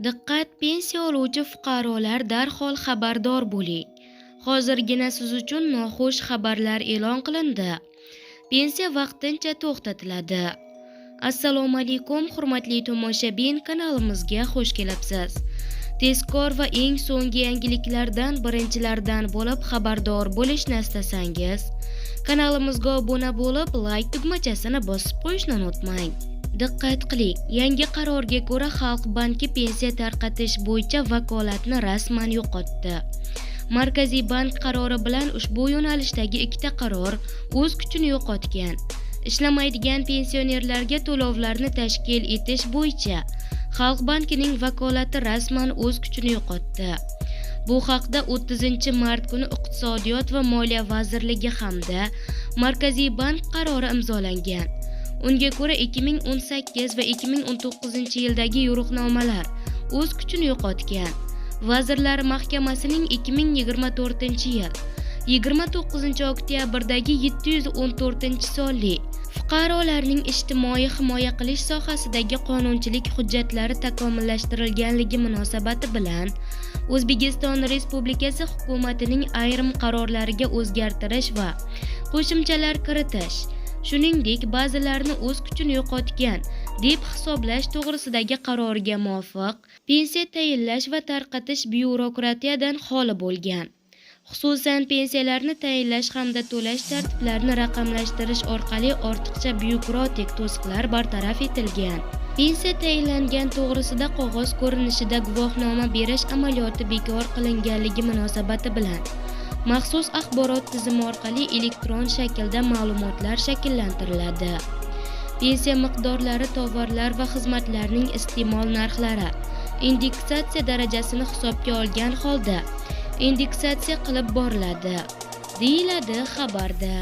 Diqqat, pensiya oluvchi fuqarolar darhol xabardor bo'ling. Hozirgina siz uchun noxush xabarlar e'lon qilindi. Pensiya vaqtincha to'xtatiladi. Assalomu alaykum, hurmatli tomoshabin, kanalimizga xush kelibsiz. Tezkor va eng so'nggi yangiliklardan birinchilardan bo'lib xabardor bo'lishni istasangiz, kanalimizga obuna bo'lib, like tugmachasini bosib qo'yishni unutmang. Diqqat qiling, yangi qarorga ko'ra Xalq banki pensiya tarqatish bo'yicha vakolatni rasman yo'qotdi. Markaziy bank qarori bilan ushbu yo'nalishdagi ikkita qaror o'z kuchini yo'qotgan. Ishlamaydigan pensionerlarga to'lovlarni tashkil etish bo'yicha Xalq bankining vakolati rasman o'z kuchini yo'qotdi. Bu haqda 30-mart kuni Iqtisodiyot va Moliya vazirligi hamda Markaziy bank qarori imzolangan. Unga ko'ra 2018 va 2019 yildagi yo'riqnomalar o'z kuchini yo'qotgan. Vazirlar Mahkamasining 2024-yil 29-oktyabrdagi 714-sonli fuqarolarning ijtimoiy himoya qilish sohasidagi qonunchilik hujjatlari takomillashtirilganligi munosabati bilan O'zbekiston Respublikasi hukumatining ayrim qarorlariga o'zgartirish va qo'shimchalar kiritish, shuningdek ba'zilarini o'z kuchini yo'qotgan deb hisoblash to'g'risidagi qarorga muvofiq pensiya tayinlash va tarqatish byurokratiyadan xoli bo'lgan. Xususan, pensiyalarni tayinlash hamda to'lash tartiblarini raqamlashtirish orqali ortiqcha byurokratik to'siqlar bartaraf etilgan. Pensiya tayinlangan to'g'risida qog'oz ko'rinishida guvohnoma berish amaliyoti bekor qilinganligi munosabati bilan maxsus axborot tizimi orqali elektron shaklda ma'lumotlar shakllantiriladi. Pensiya miqdorlari, tovarlar va xizmatlarning iste'mol narxlari indeksatsiya darajasini hisobga olgan holda indeksatsiya qilib boriladi, deyiladi xabarda.